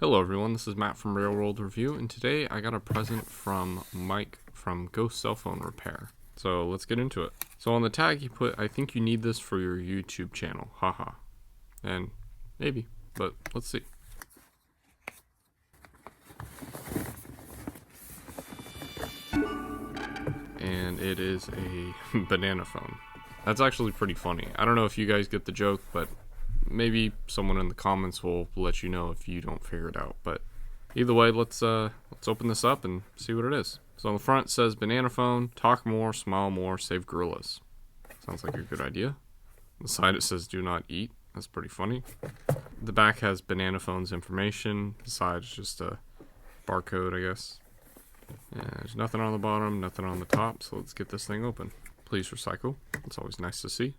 Hello everyone, this is Matt from Railroad Review, and today I got a present from Mike from Ghost Cell Phone Repair. So let's get into it. So on the tag he put, I think you need this for your YouTube channel, haha. And maybe, but let's see. And it is a banana phone. That's actually pretty funny. I don't know if you guys get the joke, but maybe someone in the comments will let you know if you don't figure it out. But either way, let's open this up and see what it is. So on the front it says banana phone, talk more, smile more, save gorillas. Sounds like a good idea. On the side it says do not eat. That's pretty funny. The back has banana phone's information. The side is just a barcode, I guess. And there's nothing on the bottom, nothing on the top, so let's get this thing open. Please recycle. It's always nice to see.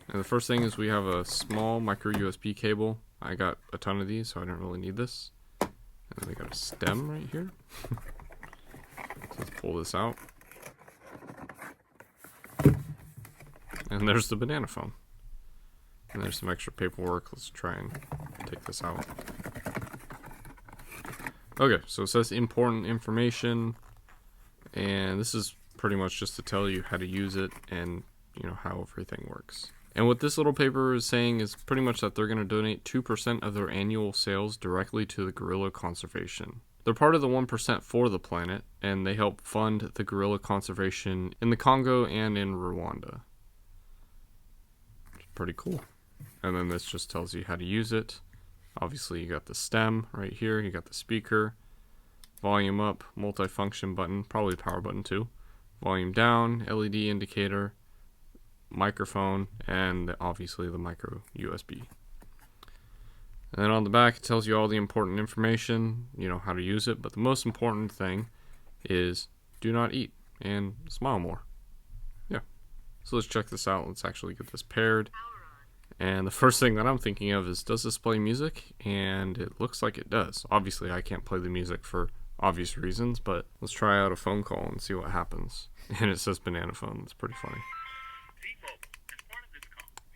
And the first thing is we have a small micro USB cable. I got a ton of these, so I don't really need this. And then we got a stem right here. So let's pull this out. And there's the banana phone. And there's some extra paperwork. Let's try and take this out. Okay, so it says important information. And this is pretty much just to tell you how to use it and, you know, how everything works. And what this little paper is saying is pretty much that they're going to donate 2% of their annual sales directly to the gorilla conservation. They're part of the 1% for the planet, and they help fund the gorilla conservation in the Congo and in Rwanda. It's pretty cool. And then this just tells you how to use it. Obviously you got the stem right here, you got the speaker, volume up, multifunction button, probably power button too, volume down, LED indicator, microphone, and obviously the micro USB. And then on the back it tells you all the important information, you know, how to use it, but the most important thing is do not eat and smile more. Yeah. So let's check this out. Let's actually get this paired. And the first thing that I'm thinking of is, does this play music? And it looks like it does. Obviously I can't play the music for obvious reasons, but let's try out a phone call and see what happens. And it says banana phone. That's pretty funny.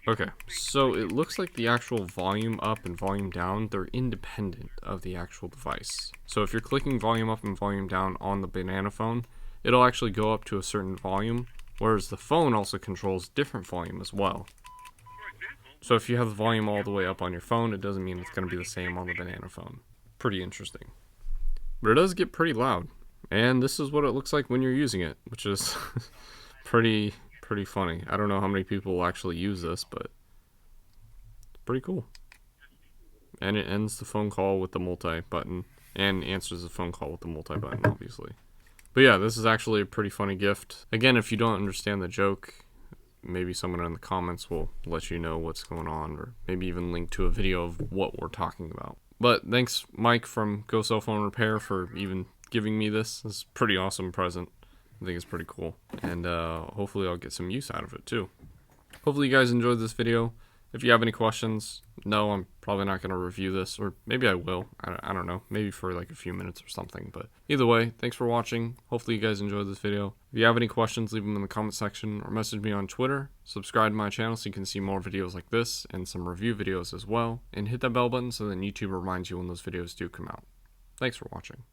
Okay, so it looks like the actual volume up and volume down, they're independent of the actual device. So if you're clicking volume up and volume down on the banana phone, it'll actually go up to a certain volume, whereas the phone also controls different volume as well. So if you have the volume all the way up on your phone, it doesn't mean it's going to be the same on the banana phone. Pretty interesting. But it does get pretty loud. And this is what it looks like when you're using it, which is pretty funny. I don't know how many people will actually use this, but it's pretty cool. And it ends the phone call with the multi button and answers the phone call with the multi button, obviously. But yeah, this is actually a pretty funny gift. Again, if you don't understand the joke, maybe someone in the comments will let you know what's going on, or maybe even link to a video of what we're talking about. But thanks, Mike from Ghost Cell Phone Repair, for even giving me this. This is a pretty awesome present. I think it's pretty cool, and hopefully I'll get some use out of it too. Hopefully you guys enjoyed this video. If you have any questions, no, I'm probably not going to review this, or maybe I will. I don't know, maybe for like a few minutes or something. But either way, thanks for watching. Hopefully you guys enjoyed this video. If you have any questions, leave them in the comment section or message me on Twitter. Subscribe to my channel so you can see more videos like this and some review videos as well. And hit that bell button so that YouTube reminds you when those videos do come out. Thanks for watching.